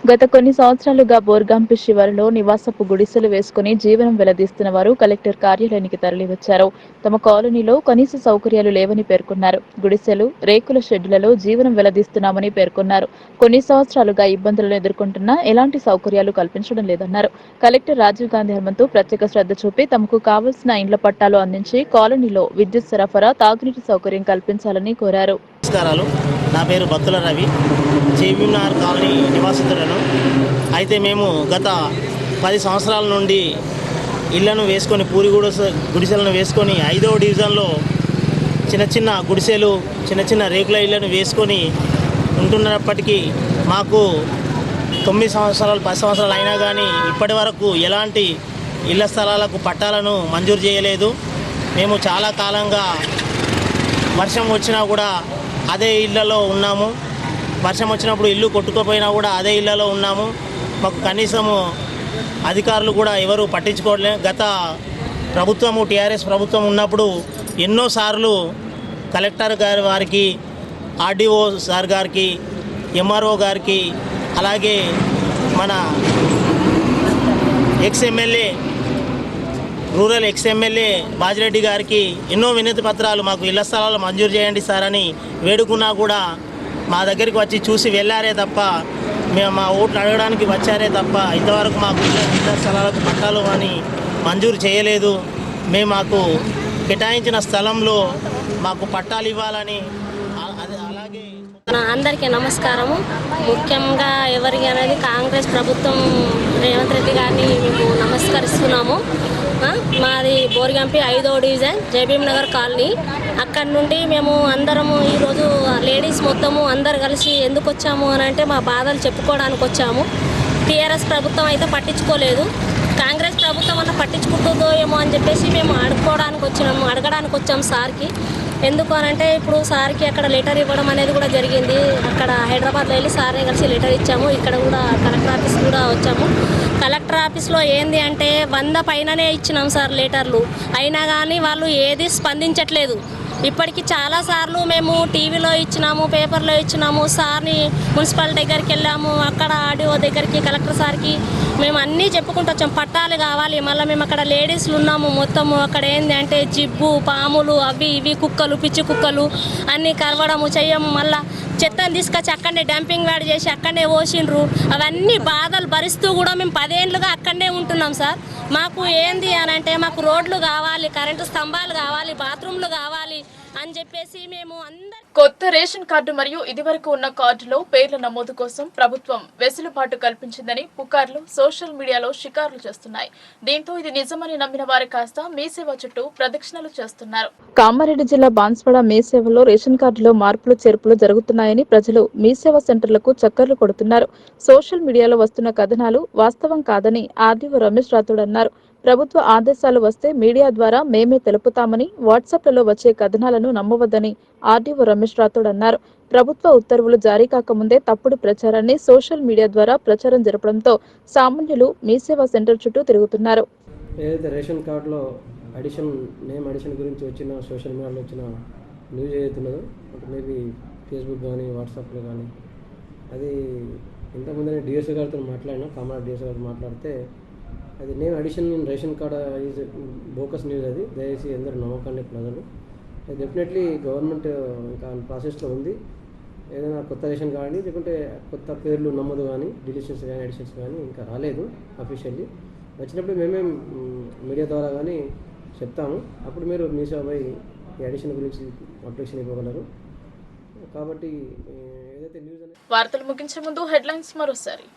గత కొన్ని సంవత్సరాలుగా బోర్గాంపి శివారులో నివాసపు గుడిసెలు వేసుకుని జీవనం వెల్లదీస్తున్న వారు కలెక్టర్ కార్యాలయానికి తరలివచ్చారు. తమ కాలనీలో కనీస సౌకర్యాలు లేవని పేర్కొన్నారు. గుడిసెలు, రేకుల షెడ్డులలో జీవనం వెల్లదీస్తున్నామని పేర్కొన్నారు. కొన్ని సంవత్సరాలుగా ఇబ్బందులను ఎదుర్కొంటున్నా ఎలాంటి సౌకర్యాలు కల్పించడం లేదన్నారు. కలెక్టర్ రాజీవ్ గాంధీ హనుమంతు ప్రత్యేక శ్రద్ధ చూపి తమకు కావలసిన ఇండ్ల పట్టాలు అందించి కాలనీలో విద్యుత్ సరఫరా, తాగునీటి సౌకర్యం కల్పించాలని కోరారు. నమస్కారాలు, నా పేరు బత్తుల రవి, జయభీం నగర్ కాలనీ నివాసితులను. అయితే మేము గత 10 సంవత్సరాల నుండి ఇళ్లను వేసుకొని గుడిసెలను వేసుకొని 5వ డివిజన్లో చిన్న గుడిసెలు, చిన్న రేకుల ఇళ్లను వేసుకొని ఉంటున్నప్పటికీ మాకు 9 సంవత్సరాలు 10 సంవత్సరాలు అయినా కానీ ఇప్పటి వరకు ఎలాంటి ఇళ్ల స్థలాలకు పట్టాలను మంజూరు చేయలేదు. మేము చాలా కాలంగా వర్షం వచ్చినా కూడా అదే ఇళ్లలో ఉన్నాము. వర్షం వచ్చినప్పుడు ఇల్లు కొట్టుకుపోయినా కూడా అదే ఇళ్లలో ఉన్నాము. మాకు కనీసము అధికారులు కూడా ఎవరు పట్టించుకోవట్లేదు. గత ప్రభుత్వము టీఆర్ఎస్ ప్రభుత్వం ఉన్నప్పుడు ఎన్నోసార్లు కలెక్టర్ గారి వారికి, ఆర్డీఓ సార్ గారికి, ఎంఆర్ఓ గారికి, అలాగే మన ఎక్స్ఎమ్మెల్యే రూరల్ ఎక్స్ఎమ్మెల్యే బాజిరెడ్డి గారికి ఎన్నో వినతి పత్రాలు మాకు ఇళ్ల స్థలాలు మంజూరు చేయండి సార్ అని వేడుకున్నా కూడా మా దగ్గరికి వచ్చి చూసి వెళ్ళారే తప్ప, మేము మా ఓట్లు అడగడానికి వచ్చారే తప్ప ఇంతవరకు మాకు ఇళ్ల స్థలాలకు పట్టాలు అని మంజూరు చేయలేదు. మాకు కేటాయించిన స్థలంలో మాకు పట్టాలు ఇవ్వాలని. అలాగే అందరికీ నమస్కారము. ముఖ్యంగా ఎవరికి అనేది కాంగ్రెస్ ప్రభుత్వం రేవంత్ రెడ్డి గారిని మేము నమస్కరిస్తున్నాము. మాది బోర్గాంపి 5వ డివిజన్ జయభీం నగర్ కాలనీ. అక్కడి నుండి మేము అందరము ఈరోజు లేడీస్ మొత్తము అందరు కలిసి ఎందుకు వచ్చాము అని అంటే మా బాధలు చెప్పుకోవడానికి వచ్చాము. టీఆర్ఎస్ ప్రభుత్వం అయితే పట్టించుకోలేదు. కాంగ్రెస్ ప్రభుత్వం అన్న పట్టించుకుంటుందో ఏమో అని చెప్పేసి మేము అడగడానికి వచ్చాము సార్కి. ఎందుకు అనంటే ఇప్పుడు సార్కి అక్కడ లెటర్ ఇవ్వడం అనేది కూడా జరిగింది. అక్కడ హైదరాబాద్లో వెళ్ళి సార్ని కలిసి లెటర్ ఇచ్చాము. ఇక్కడ కూడా కలెక్టర్ ఆఫీస్ కూడా వచ్చాము. కలెక్టర్ ఆఫీస్లో ఏంది అంటే 100 పైననే ఇచ్చినాం సార్ లెటర్లు, అయినా కానీ వాళ్ళు ఏది స్పందించట్లేదు. ఇప్పటికి చాలాసార్లు మేము టీవీలో ఇచ్చినాము, పేపర్లో ఇచ్చినాము, సార్ని మున్సిపల్ దగ్గరికి వెళ్ళాము, అక్కడ ఆర్డీఓ దగ్గరికి, కలెక్టర్ సార్కి మేము అన్నీ చెప్పుకుంటూ వచ్చాం. పట్టాలు కావాలి. మళ్ళీ మేము అక్కడ లేడీస్లు ఉన్నాము మొత్తము. అక్కడ ఏంది అంటే జిబ్బు, పాములు, అవి ఇవి కుక్కలు, పిచ్చి కుక్కలు అన్నీ కరవడము చెయ్యము. మళ్ళీ చెత్తను తీసుకొచ్చి అక్కడనే డంపింగ్ యార్డ్ చేసి అక్కడనే పోసిండ్రు. అవన్నీ బాధలు భరిస్తూ కూడా మేము 10 ఏళ్ళుగా అక్కడనే ఉంటున్నాం సార్. మాకు ఏంది అని అంటే మాకు రోడ్లు కావాలి, కరెంటు స్తంభాలు కావాలి, బాత్రూమ్లు కావాలి అని చెప్పేసి మేము అందరం. కొత్త రేషన్ కార్డు మరియు ఇదివరకు ఉన్న కార్డులో పేర్ల నమోదు కోసం ప్రభుత్వం వెసులుబాటు కల్పించిందని పుకార్లు సోషల్ మీడియాలో షికారులు చేస్తున్నాయి. దీంతో ఇది నిజమని నమ్మిన వారు కాస్త మీ సేవ చుట్టూ ప్రదక్షిణలు చేస్తున్నారు. కామారెడ్డి జిల్లా బాన్స్వాడ మీ సేవలో రేషన్ కార్డులో మార్పులు చేర్పులు జరుగుతున్నాయని ప్రజలు మీ సేవ సెంటర్లకు చక్కర్లు కొడుతున్నారు. సోషల్ మీడియాలో వస్తున్న కథనాలు వాస్తవం కాదని ఆర్డీఓ రమేష్ రాథోడ్ అన్నారు. ప్రభుత్వ ఆదేశాలు వస్తే మీడియా ద్వారా మేమే తెలుపుతామని, వాట్సాప్లలో వచ్చే కథనాలను నమ్మవద్దని ఆర్డీఓ రమేష్ రాథోడ్ అన్నారు. ప్రభుత్వ ఉత్తర్వులు జారీ కాకముందే తప్పుడు ప్రచారాన్ని సోషల్ మీడియా ద్వారా ప్రచారం జరపడంతో సామాన్యులు మీ సేవా సెంటర్ చుట్టూ తిరుగుతున్నారు. ఏదైతే రేషన్ కార్డులో నేమ్ అడిషన్ గురించి వచ్చిన సోషల్ మీడియాలో వచ్చిన న్యూస్ ఏదైతున్నదో మేబీ ఫేస్బుక్ కానీ వాట్సాప్లో కానీ, అది ఇంతకుముందే డిఎస్ఓ గారితో మాట్లాడినా, కామారెడ్డి డిఎస్ఓ గారితో మాట్లాడితే అది name addition in ration card is bogus news. అది దయచేసి అందరూ నమ్మకండి ప్రజలు. డెఫినెట్లీ గవర్నమెంట్ ఇంకా ప్రాసెస్లో ఉంది. ఏదైనా కొత్త రేషన్ కానీ లేకుంటే కొత్త పేర్లు నమోదు కానీ, డిలీషన్స్ కానీ, అడిషన్స్ కానీ ఇంకా రాలేదు అఫీషియల్లీ. వచ్చినప్పుడు మేమే మీడియా ద్వారా కానీ చెప్తాము. అప్పుడు మీరు మీ సేవపై ఈ అడిషన్ గురించి అప్లికేషన్ ఇవ్వగలరు. కాబట్టి ఏదైతే న్యూస్ అనేది వార్తలు ముగించే ముందు హెడ్లైన్స్ మరోసారి.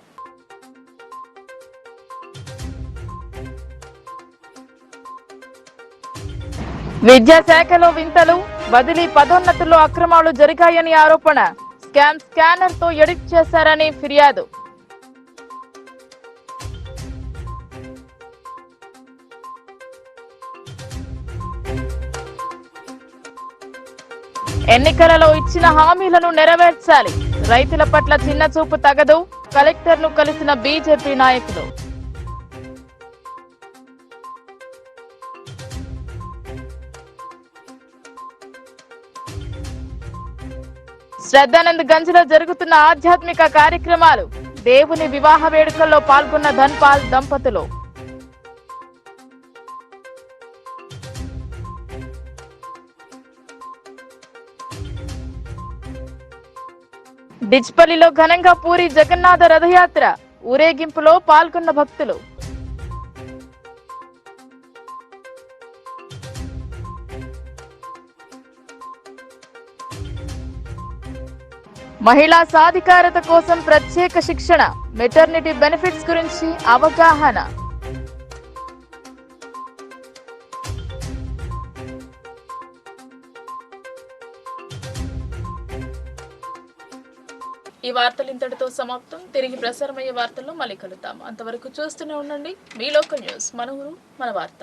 విద్యాశాఖలో వింతలు, బదిలీ పదోన్నతుల్లో అక్రమాలు జరిగాయని ఆరోపణ. స్కానర్ తో ఎడిట్ చేశారని ఫిర్యాదు. ఎన్నికలలో ఇచ్చిన హామీలను నెరవేర్చాలి. రైతుల పట్ల చిన్న చూపు తగదు. కలెక్టర్ను కలిసిన బీజేపీ నాయకులు. శ్రద్ధానంద్ గంజ్లో జరుగుతున్న ఆధ్యాత్మిక కార్యక్రమాలు. దేవుని వివాహ వేడుకల్లో పాల్గొన్న ధన్పాల్ దంపతులు. డిచ్పల్లిలో ఘనంగా పూరి జగన్నాథ రథయాత్ర. ఊరేగింపులో పాల్గొన్న భక్తులు. మహిళా సాధికారత కోసం ప్రత్యేక శిక్షణ. మెటర్నిటీ బెనిఫిట్స్ గురించి అవగాహన. ఈ వార్తలు ఇంతటితో సమాప్తం. తిరిగి ప్రసారమయ్యే వార్తల్లో మళ్ళీ కలుద్దాం. అంతవరకు చూస్తూనే ఉండండి మీ లోకల్ న్యూస్. మన ఊరు మన వార్త.